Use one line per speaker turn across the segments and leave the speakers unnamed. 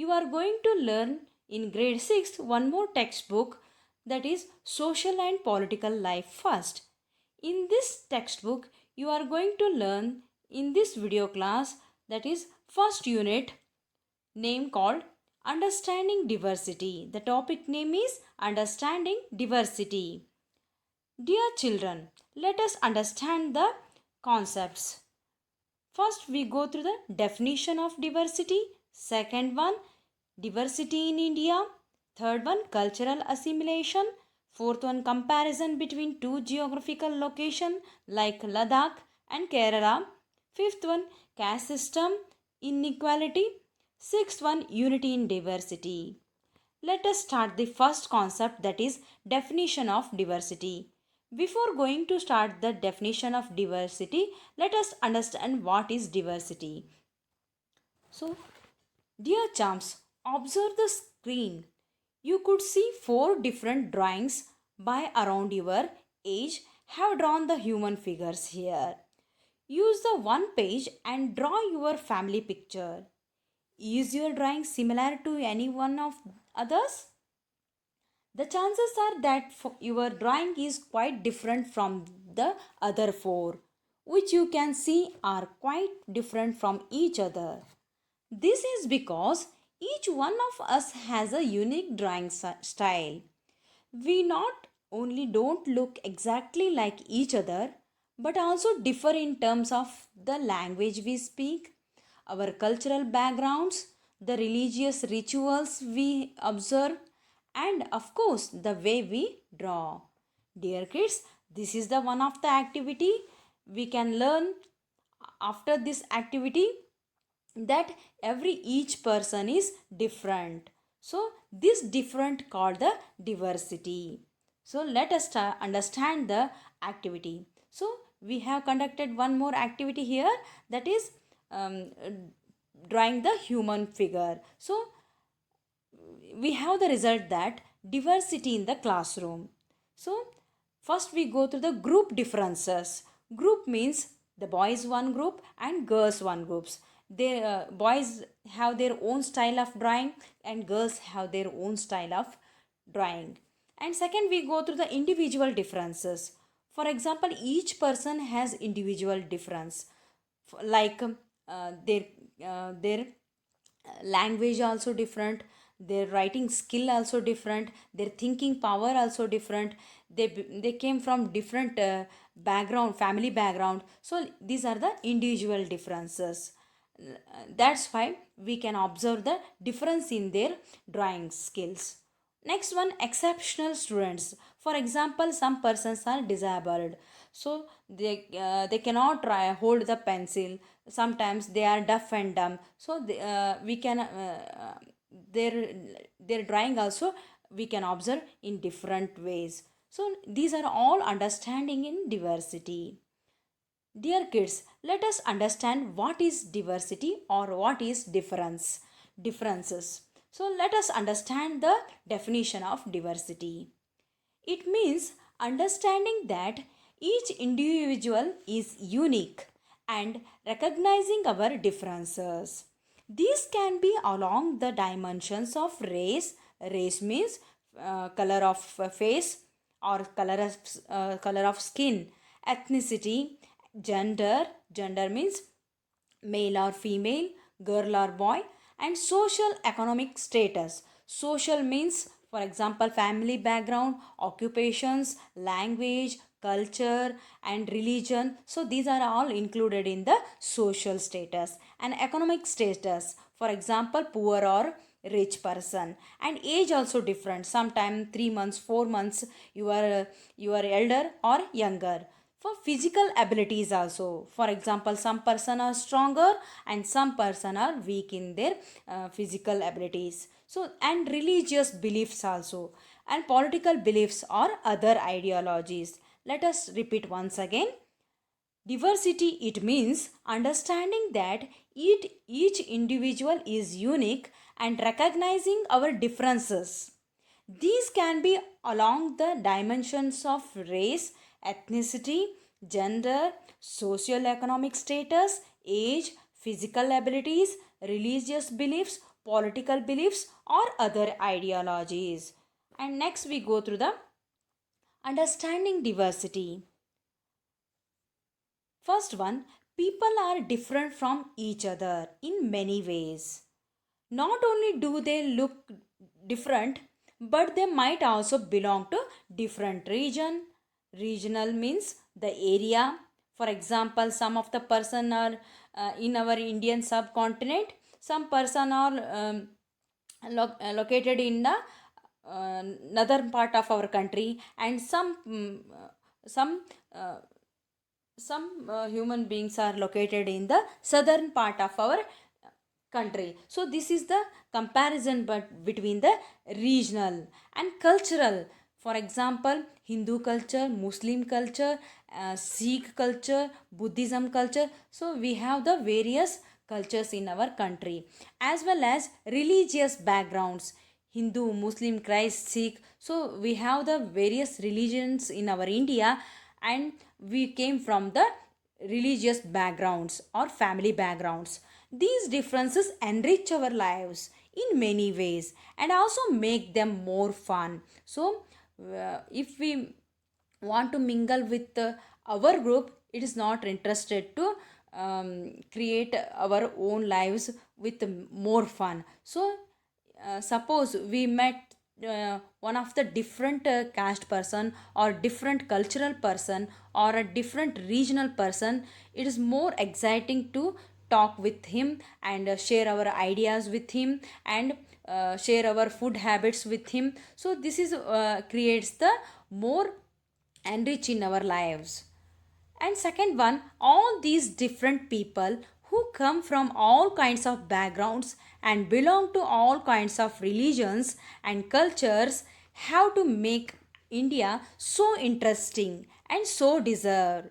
you are going to learn in grade 6 one more textbook, that is Social and Political Life First. In this textbook, you are going to learn in this video class, that is first unit, name called Understanding Diversity. The topic name is Understanding Diversity. Dear children, let us understand the concepts. First, we go through the definition of diversity. Second one, diversity in India. Third one, cultural assimilation. Fourth one, comparison between two geographical locations like Ladakh and Kerala. Fifth one, caste system inequality. Sixth one, unity in diversity. Let us start the first concept, that is definition of diversity. Before going to start the definition of diversity, let us understand what is diversity. So, dear chums, observe the screen. You could see four different drawings by around your age have drawn the human figures here. Use the one page and draw your family picture. Is your drawing similar to any one of others? The chances are that your drawing is quite different from the other four, which you can see are quite different from each other. This is because each one of us has a unique drawing style. We not only don't look exactly like each other, but also differ in terms of the language we speak, our cultural backgrounds, the religious rituals we observe, and of course the way we draw. Dear kids, this is the one of the activity we can learn after this activity, that every each person is different. So this different called the diversity. So let us understand the activity. So we have conducted one more activity here, that is drawing the human figure. So we have the result that diversity in the classroom. So first we go through the group differences. Group means the boys one group and girls one groups. They boys have their own style of drawing and girls have their own style of drawing. And second, we go through the individual differences. For example, each person has individual difference, like their language also different, their writing skill also different, their thinking power also different. They came from different background, family background. So these are the individual differences. That's why we can observe the difference in their drawing skills. Next one, exceptional students. For example, some persons are disabled, so they cannot hold the pencil. Sometimes they are deaf and dumb, so we can their their drawing also we can observe in different ways. So these are all understanding in diversity. Dear kids, let us understand what is diversity or what is differences. So let us understand the definition of diversity. It means understanding that each individual is unique and recognizing our differences. These can be along the dimensions of race. Race means color of face or color of skin. Ethnicity, gender. Gender means male or female, girl or boy, and social economic status. Social means, for example, family background, occupations, language, culture, and religion. So these are all included in the social status. And economic status, for example, poor or rich person. And age also different, sometimes 3 months, 4 months, you are elder or younger. For physical abilities also, for example, some person are stronger and some person are weak in their physical abilities. So and religious beliefs also, and political beliefs or other ideologies. Let us repeat once again. Diversity, it means understanding that each individual is unique and recognizing our differences. These can be along the dimensions of race, ethnicity, gender, socio-economic status, age, physical abilities, religious beliefs, political beliefs or other ideologies. And next we go through the understanding diversity. First one, people are different from each other in many ways. Not only do they look different, but they might also belong to different region. Regional means the area. For example, some of the person are in our Indian subcontinent, some person are located in the northern part of our country, and some uh, human beings are located in the southern part of our country. So this is the comparison but between the regional and cultural. For example, Hindu culture, Muslim culture, Sikh culture, Buddhism culture. So we have the various cultures in our country, as well as religious backgrounds: Hindu, Muslim, Christ, Sikh. So we have the various religions in our India, and we came from the religious backgrounds or family backgrounds. These differences enrich our lives in many ways and also make them more fun. So, if we want to mingle with our group, it is not interested to create our own lives with more fun. So, suppose we met one of the different caste person or different cultural person or a different regional person, it is more exciting to talk with him and share our ideas with him and share our food habits with him. So this is creates the more enrich in our lives. And second one, all these different people who come from all kinds of backgrounds and belong to all kinds of religions and cultures have to make India so interesting and so deserved.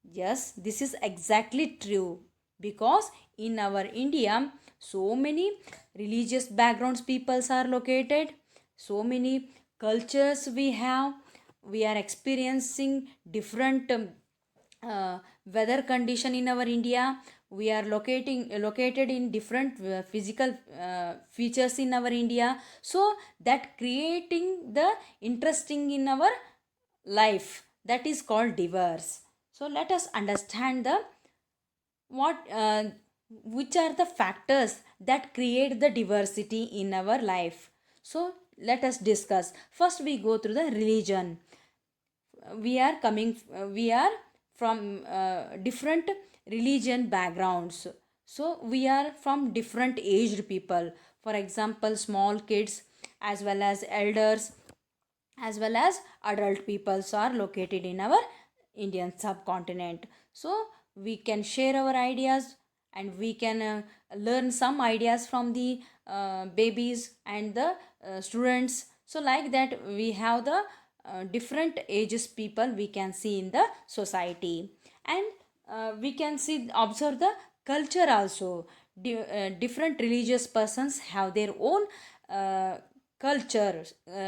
Yes, this is exactly true, because in our India, so many religious backgrounds peoples are located, so many cultures we have. We are experiencing different weather condition in our India. We are located in different physical features in our India, so that creating the interesting in our life, that is called diverse. So let us understand the what which are the factors that create the diversity in our life. So let us discuss. First we go through the religion. We are from different religion backgrounds, so we are from different aged people. For example, small kids, as well as elders, as well as adult peoples are located in our Indian subcontinent. So we can share our ideas, and we can learn some ideas from the babies and the students. So like that, we have the different ages people we can see in the society. And we can see observe the culture also. Different religious persons have their own culture,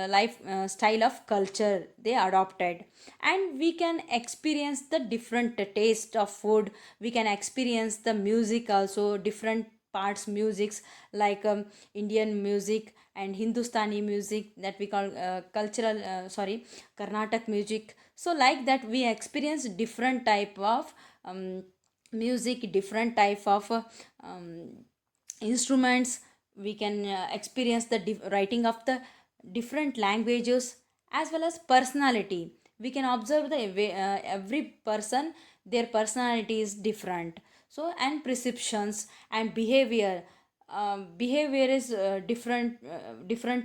life style of culture they adopted, and we can experience the different taste of food. We can experience the music also, different parts musics, like Indian music and Hindustani music, that we call cultural sorry Carnatic music. So like that, we experience different type of music, different type of instruments. We can experience the writing of the different languages, as well as personality. We can observe the every person, their personality is different. So and perceptions and behavior, behavior is different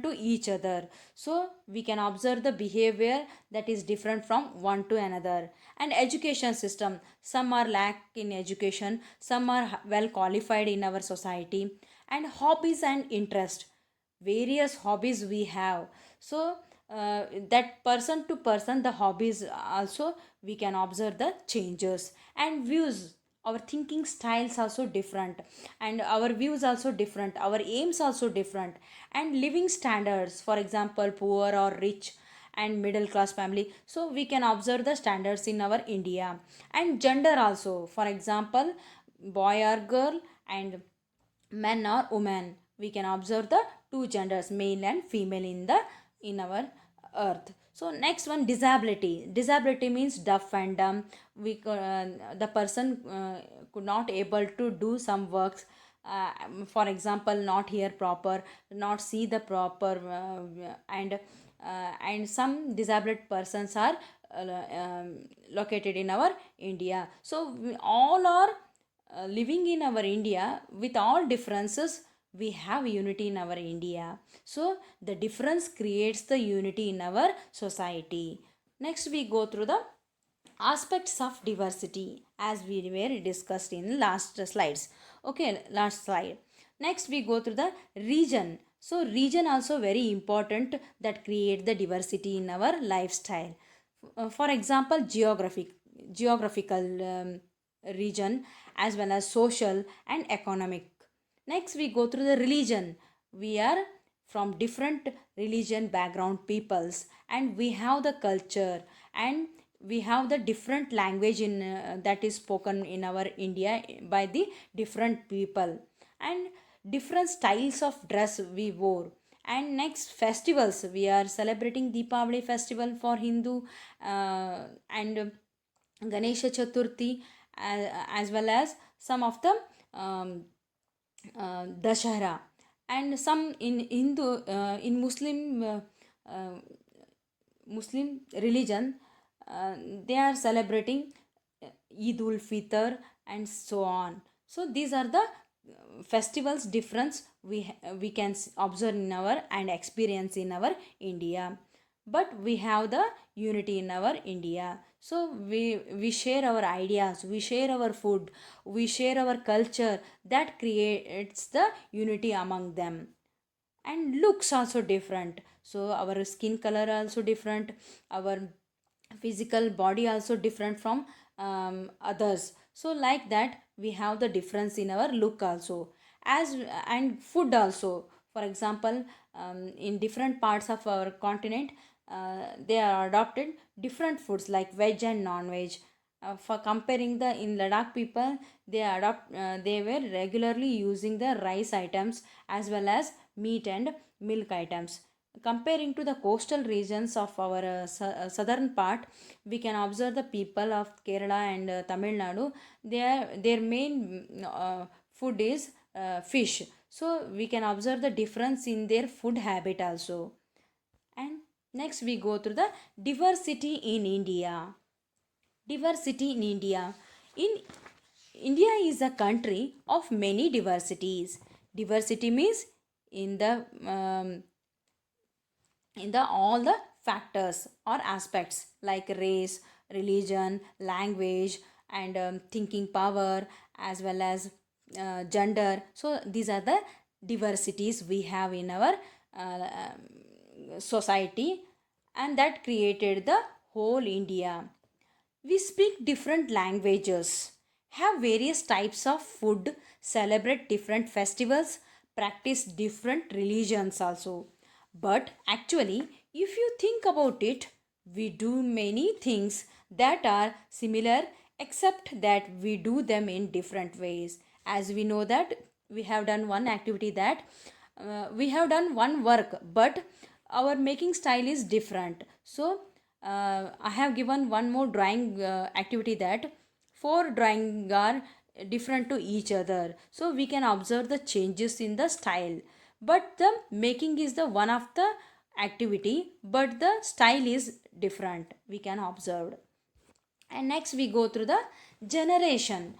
to each other. So we can observe the behavior that is different from one to another. And education system, some are lack in education, some are well qualified in our society. And hobbies and interest, various hobbies we have. So that person to person, the hobbies also we can observe the changes. And views, our thinking styles also different, and our views also different, our aims also different. And living standards, for example, poor or rich and middle class family, so we can observe the standards in our India. And gender also, for example, boy or girl, and men or women, we can observe the two genders, male and female, in our earth. So next one, disability. Disability means deaf and dumb. The person could not able to do some works, for example, not hear proper, not see the proper, and some disabled persons are located in our India. So we all are living in our India with all differences. We have unity in our India. So the difference creates the unity in our society. Next, we go through the aspects of diversity as we were discussed in last slides. Okay, last slide. Next, we go through the region. So region also very important, that create the diversity in our lifestyle. For example, geographical region, as well as social and economic. Next, we go through the religion. We are from different religion background peoples, and we have the culture, and we have the different language in that is spoken in our India by the different people, and different styles of dress we wore. And next, festivals. We are celebrating Deepavali festival for Hindu, and Ganesha Chaturthi, as well as some of the Dashara, and some in Hindu, in uh, Muslim religion, they are celebrating Eid ul Fitr and so on. So these are the festivals difference we can observe in our and experience in our India. But we have the unity in our India. So we share our ideas, we share our food, we share our culture, that creates the unity among them. And looks also different, so our skin color also different, our physical body also different from others. So like that, we have the difference in our look also, as and food also. For example, in different parts of our continent, they are adopted different foods like veg and non-veg. For comparing, the in Ladakh people, they were regularly using the rice items as well as meat and milk items. Comparing to the coastal regions of our southern part, we can observe the people of Kerala and Tamil Nadu. Their main food is fish. So we can observe the difference in their food habit also. And next, we go through the diversity in India. Diversity in India. In India is a country of many diversities. Diversity means in the all the factors or aspects like race, religion, language, and thinking power, as well as gender. So these are the diversities we have in our society, and that created the whole India. We speak different languages, have various types of food, celebrate different festivals, practice different religions also. But actually, if you think about it, we do many things that are similar, except that we do them in different ways. As we know that we have done one activity, that we have done one work, but our making style is different. So I have given one more drawing activity, that four drawing are different to each other. So we can observe the changes in the style. But the making is the one of the activity, but the style is different. We can observe. And next, we go through the generation.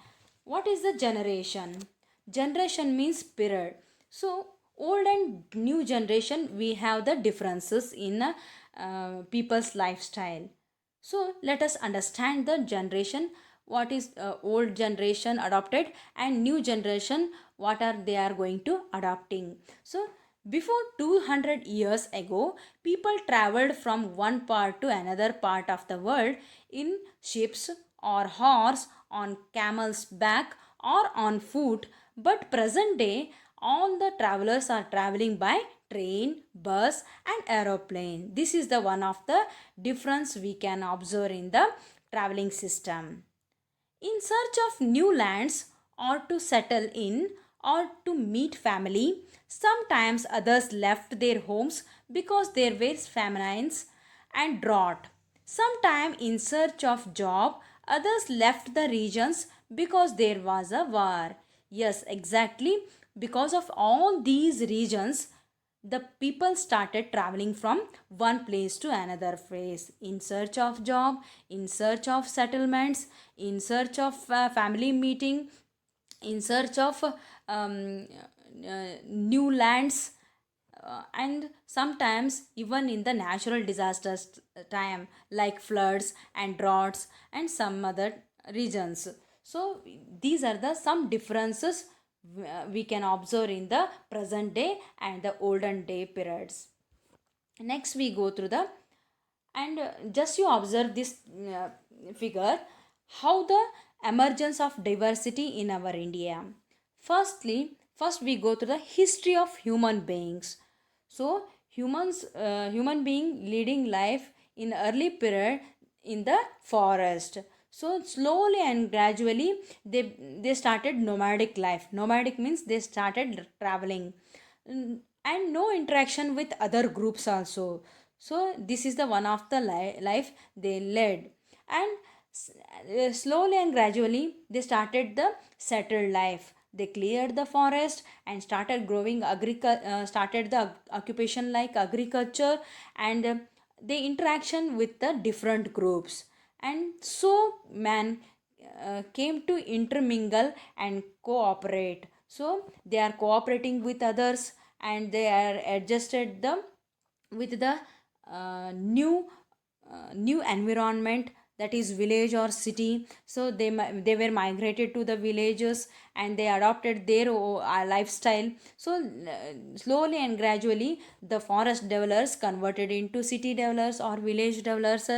What is the generation? Generation means period. So old and new generation, we have the differences in people's lifestyle. So let us understand the generation. What is old generation adopted, and new generation, what are they are going to adopting. So before 200 years ago, people traveled from one part to another part of the world in ships or horse, on camel's back, or on foot. But present day, all the travelers are traveling by train, bus, and aeroplane. This is the one of the difference we can observe in the traveling system. In search of new lands, or to settle in, or to meet family, Sometimes others left their homes because there were famines and drought. Sometimes in search of job, others left the regions because there was a war. Yes, exactly. Because of all these regions, the people started traveling from one place to another place in search of job, in search of settlements, in search of family meeting, in search of new lands, and sometimes even in the natural disasters time like floods and droughts and some other regions. So these are the some differences we can observe in the present day and the olden day periods. Next we go through the, and just you observe this figure, how the emergence of diversity in our India. First we go to the history of human beings. So human being leading life in early period in the forest. So slowly and gradually they started nomadic life. Nomadic means they started traveling. And no interaction with other groups also. So this is the one of the life they led. And slowly and gradually they started the settled life. They cleared the forest and started growing started the occupation like agriculture, and the interaction with the different groups. And so man came to intermingle and cooperate. So they are cooperating with others, and they are adjusted them with the new environment, that is village or city. So they were migrated to the villages and they adopted their lifestyle. So slowly and gradually the forest dwellers converted into city dwellers or village dwellers,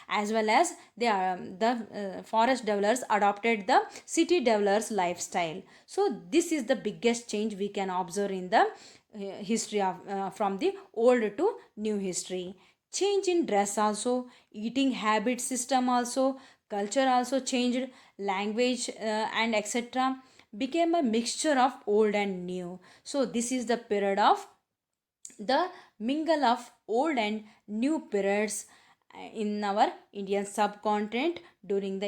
as well as the forest dwellers adopted the city dwellers lifestyle. So this is the biggest change we can observe in the history of from the old to new history. Change in dress also, eating habit system also, culture also changed, language and etc became a mixture of old and new. So this is the period of the mingle of old and new periods in our Indian subcontinent during the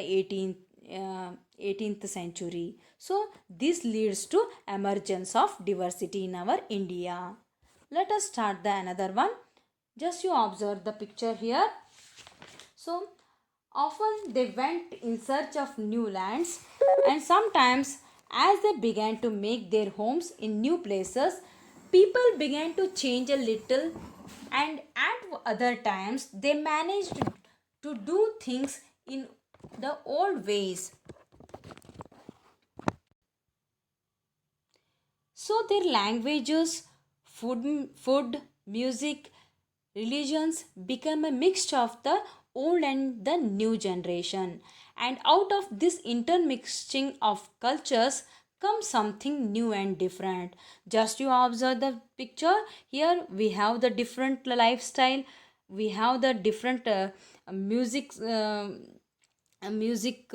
18th century. So this leads to emergence of diversity in our India. Let us start the another one. Just you observe the picture here. So often they went in search of new lands, and sometimes, as they began to make their homes in new places, people began to change a little, and at other times, they managed to do things in the old ways. So their languages, food, music, religions become a mixture of the old and the new generation. And out of this intermixing of cultures comes something new and different. Just you observe the picture. Here we have the different lifestyle. We have the different music. Music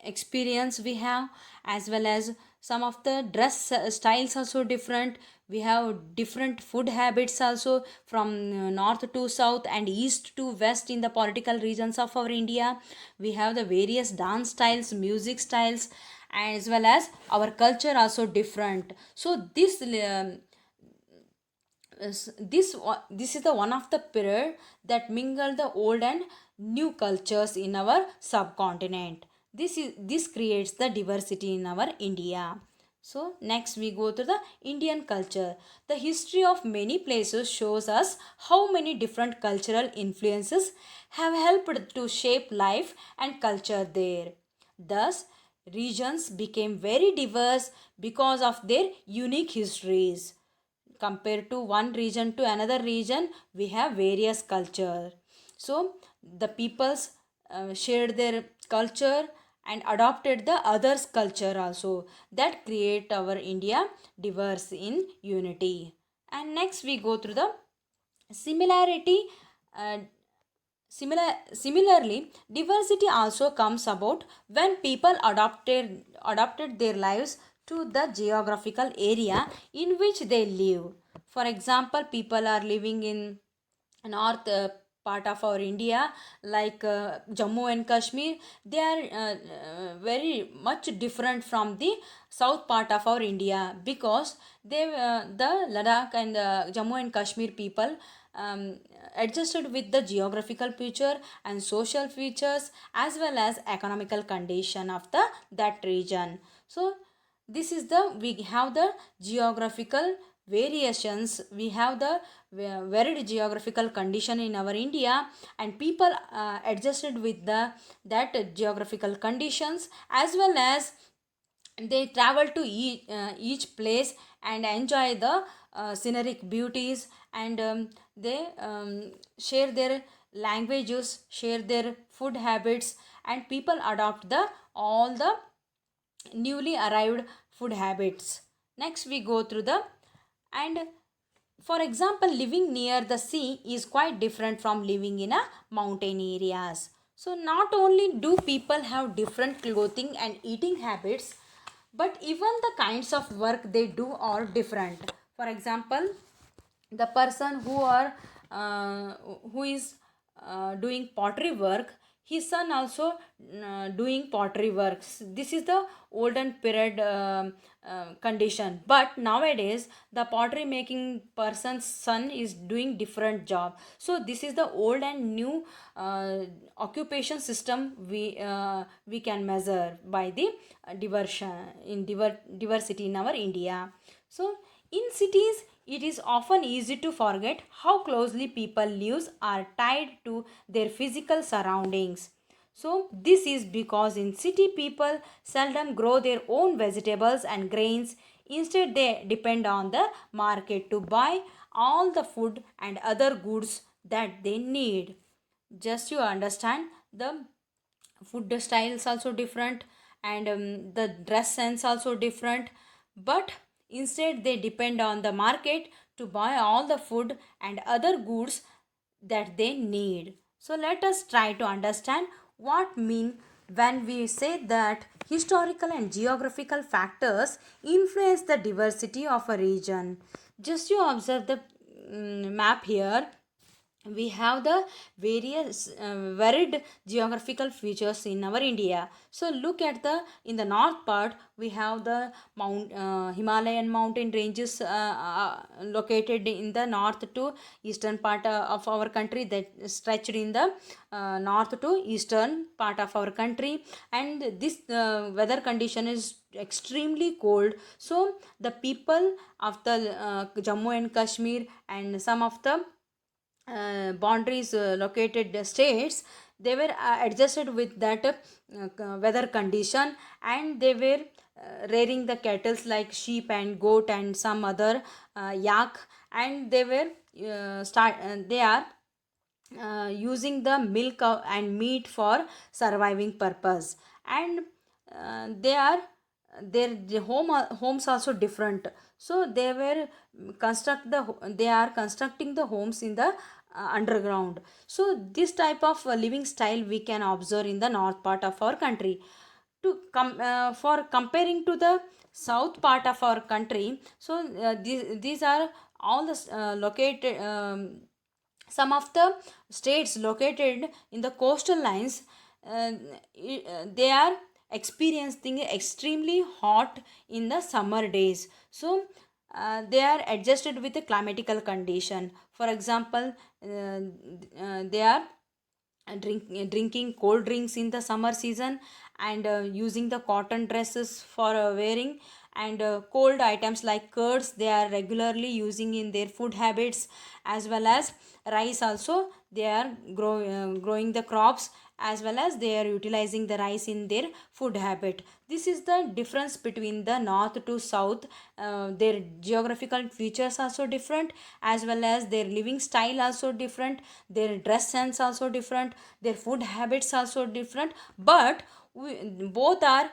experience we have, as well as some of the dress styles also different. We have different food habits also from north to south and east to west in the political regions of our India. We have the various dance styles, music styles, as well as our culture also different. So this is the one of the period that mingle the old and new cultures in our subcontinent. This creates the diversity in our India. So next we go to the Indian culture. The history of many places shows us how many different cultural influences have helped to shape life and culture there. Thus regions became very diverse because of their unique histories. Compared to one region to another region, we have various culture. So the peoples shared their culture and adopted the others culture also, that create our India diverse in unity. And next we go through the similarity. uh, Similarly, diversity also comes about when people adopted their lives to the geographical area in which they live. For example, people are living in north part of our India, like Jammu and Kashmir. They are very much different from the south part of our India, because the Ladakh and Jammu and Kashmir people um, adjusted with the geographical feature and social features as well as economical condition of that region. So this is the we have the geographical variations, we have the varied geographical condition in our India, and people adjusted with the that geographical conditions, as well as they travel to each place and enjoy the scenic beauties, and they share their languages, share their food habits, and people adopt the all the newly arrived food habits. Next we go through the, and for example, living near the sea is quite different from living in a mountain areas. So not only do people have different clothing and eating habits, but even the kinds of work they do are different. For example, the person uh, who is doing pottery work, his son also doing pottery works. This is the olden period condition, but nowadays the pottery making person's son is doing different job. So this is the old and new occupation system we can measure by the diversion in diversity in our India. So in cities, it is often easy to forget how closely people lives are tied to their physical surroundings. So this is because in city people seldom grow their own vegetables and grains. Instead, they depend on the market to buy all the food and other goods that they need. Just you understand, the food styles also different, and the dress sense also different, but instead they depend on the market to buy all the food and other goods that they need. So let us try to understand what mean when we say that historical and geographical factors influence the diversity of a region. Just you observe the map here. We have the various varied geographical features in our India. So look at the in the north part, we have the Himalayan mountain ranges located in the north to eastern part of our country, that stretched in the north to eastern part of our country. And this weather condition is extremely cold. So the people of the Jammu and Kashmir and some of the boundaries located states, they were adjusted with that weather condition, and they were rearing the cattle like sheep and goat and some other yak, and they were they are using the milk and meat for surviving purpose. And they are their homes also different. So they were they are constructing the homes in the underground. So this type of living style we can observe in the north part of our country. For comparing to the south part of our country, so these are all the located some of the states located in the coastal lines. They are experiencing extremely hot in the summer days. So they are adjusted with the climatical condition. For example, they are drinking cold drinks in the summer season, and using the cotton dresses for wearing, and cold items like curds they are regularly using in their food habits, as well as rice also they are growing the crops, as well as they are utilizing the rice in their food habit. This is the difference between the north to south. Their geographical features are so different, as well as their living style also different, their dress sense also different, their food habits also different. But both are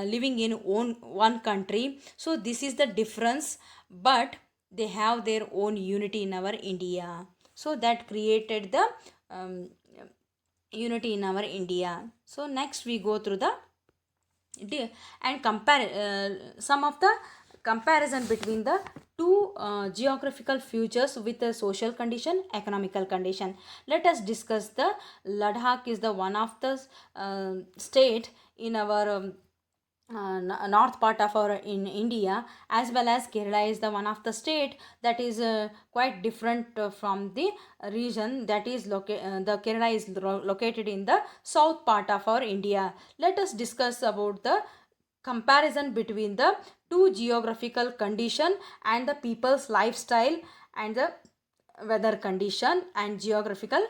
living in one country. So this is the difference, but they have their own unity in our India. So that created the um, unity in our India. So next we go through the and compare some of the comparison between the two geographical features with the social condition, economical condition. Let us discuss the Ladakh is the one of the state in our north part of our in India, as well as Kerala is the one of the state that is quite different from the region that is the Kerala is located in the south part of our India. Let us discuss about the comparison between the two geographical condition and the people's lifestyle and the weather condition and geographical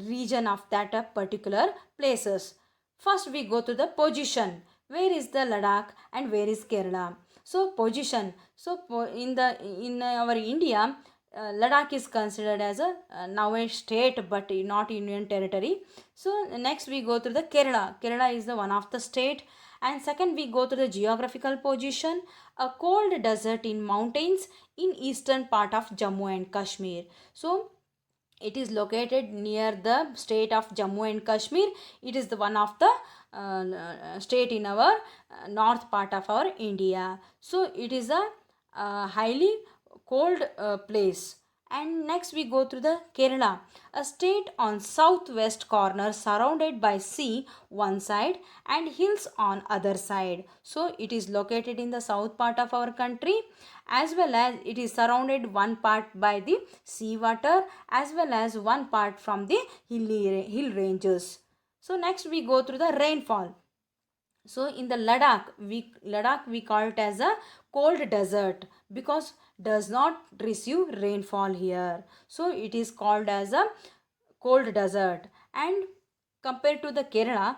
region of that particular places. First we go to the position. Where is the Ladakh and where is Kerala? So position. So in our India, Ladakh is considered as a now a state but not union territory. So next we go to the Kerala. Kerala is the one of the state. And second we go to the geographical position, a cold desert in mountains in eastern part of Jammu and Kashmir. So it is located near the state of Jammu and Kashmir. It is the one of the state in our north part of our India. So it is a highly cold place. And next we go to the Kerala, a state on southwest corner surrounded by sea one side and hills on other side. So it is located in the south part of our country, as well as it is surrounded one part by the sea water as well as one part from the hill ranges. So next we go through the rainfall. So in the Ladakh we call it as a cold desert because does not receive rainfall here. So it is called as a cold desert. And compared to the Kerala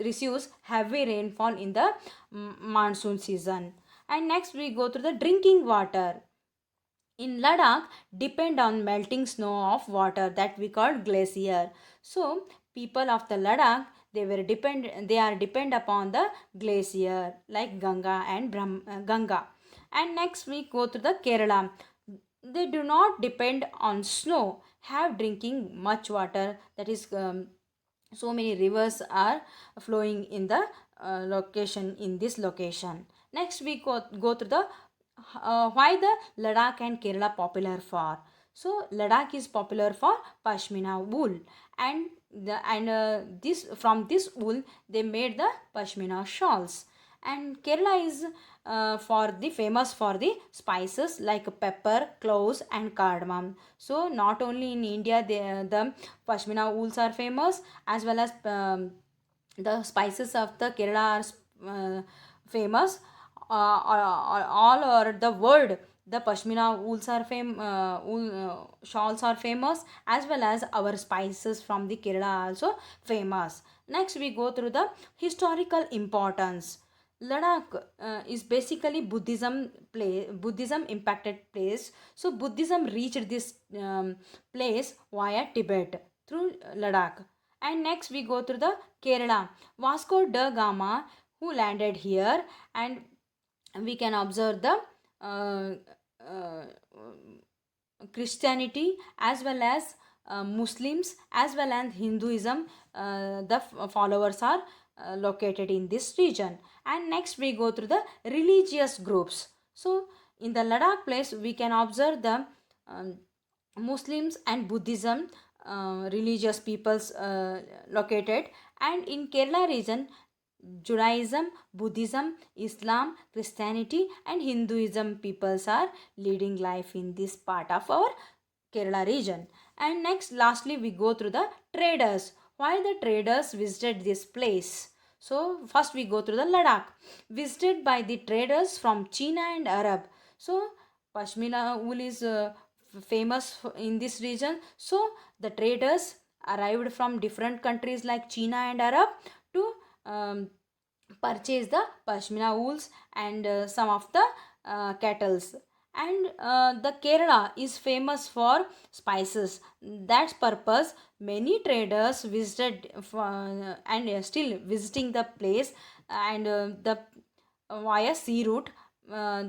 receives heavy rainfall in the monsoon season. And next we go to the drinking water. In Ladakh depend on melting snow of water that we call glacier. So people of the Ladakh they are depend upon the glacier like Ganga. And next we go to the Kerala. They do not depend on snow, have drinking much water, that is so many rivers are flowing in the location in this location. Next we go to the why the Ladakh and Kerala popular for. So Ladakh is popular for pashmina wool, and this from this wool they made the pashmina shawls. And Kerala is for the famous for the spices like pepper, cloves and cardamom. So not only in India the pashmina wools are famous, as well as the spices of the Kerala are famous all over the world. The pashmina wool shawls are famous, as well as our spices from the Kerala are also famous. Next we go through the historical importance. Ladakh is basically Buddhism impacted place. So Buddhism reached this place via Tibet through Ladakh. And next we go through the Kerala. Vasco da Gama who landed here, and we can observe the uh, Christianity as well as Muslims as well as Hinduism. The followers are located in this region. And next we go through the religious groups. So in the Ladakh place we can observe the Muslims and Buddhism religious peoples located. And in Kerala region, Judaism, Buddhism, Islam, Christianity and Hinduism peoples are leading life in this part of our Kerala region. And next lastly we go through the traders. Why the traders visited this place? So first we go through the Ladakh, visited by the traders from China and Arab. So Pashmina wool is famous in this region. So the traders arrived from different countries like China and Arab to purchase the pashmina wools and some of the cattles. And the Kerala is famous for spices. That's purpose many traders visited and still visiting the place, and the via sea route uh,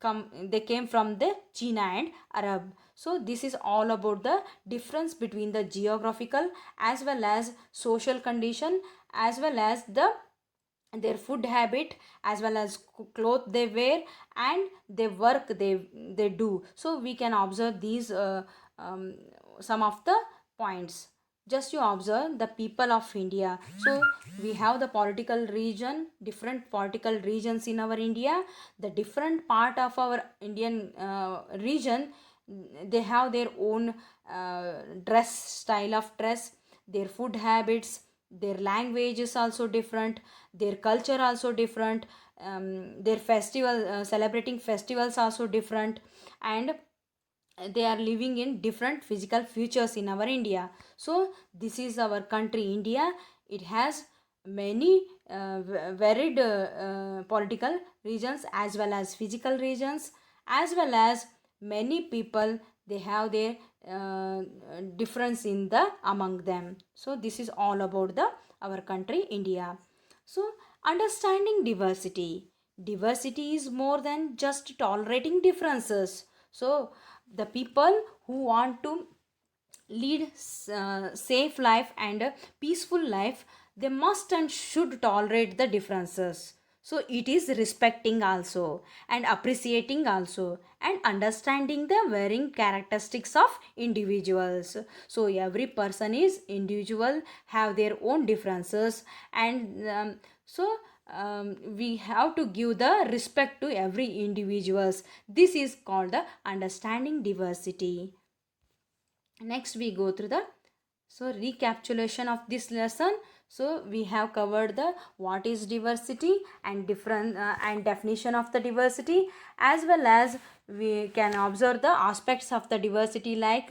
come they came from the China and Arab. So this is all about the difference between the geographical as well as social condition, as well as the their food habit, as well as clothes they wear, and the work they do. So we can observe these um, some of the points. Just you observe the people of India. So we have the political region, different political regions in our India. The different part of our Indian region, they have their own dress, style of dress, their food habits, their language is also different, their culture also different, their festival, celebrating festivals also different, and they are living in different physical features in our India. So this is our country India. It has many varied political regions, as well as physical regions, as well as many people, they have their uh, difference in the among them. So this is all about the our country India. So understanding diversity, diversity is more than just tolerating differences. So the people who want to lead safe life and a peaceful life, they must and should tolerate the differences. So it is respecting also, and appreciating also, and understanding the varying characteristics of individuals. So every person is individual, have their own differences, and we have to give the respect to every individuals. This is called the understanding diversity. Next we go through the recapitulation of this lesson. So we have covered the what is diversity, and different and definition of the diversity, as well as we can observe the aspects of the diversity, like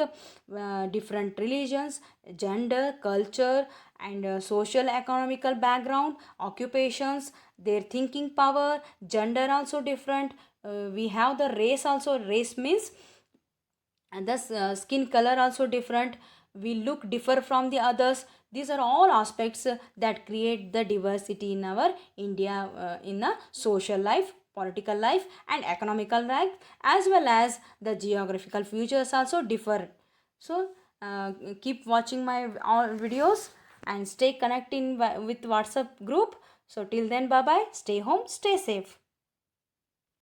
different religions, gender, culture, and social economical background, occupations, their thinking power, gender also different. We have the race also. Race means, and the skin color also different, we look differ from the others. These are all aspects that create the diversity in our India, in the social life, political life, and economical life, as well as the geographical features also differ. So keep watching my all videos, and stay connected with WhatsApp group. So till then, bye bye, stay home, stay safe.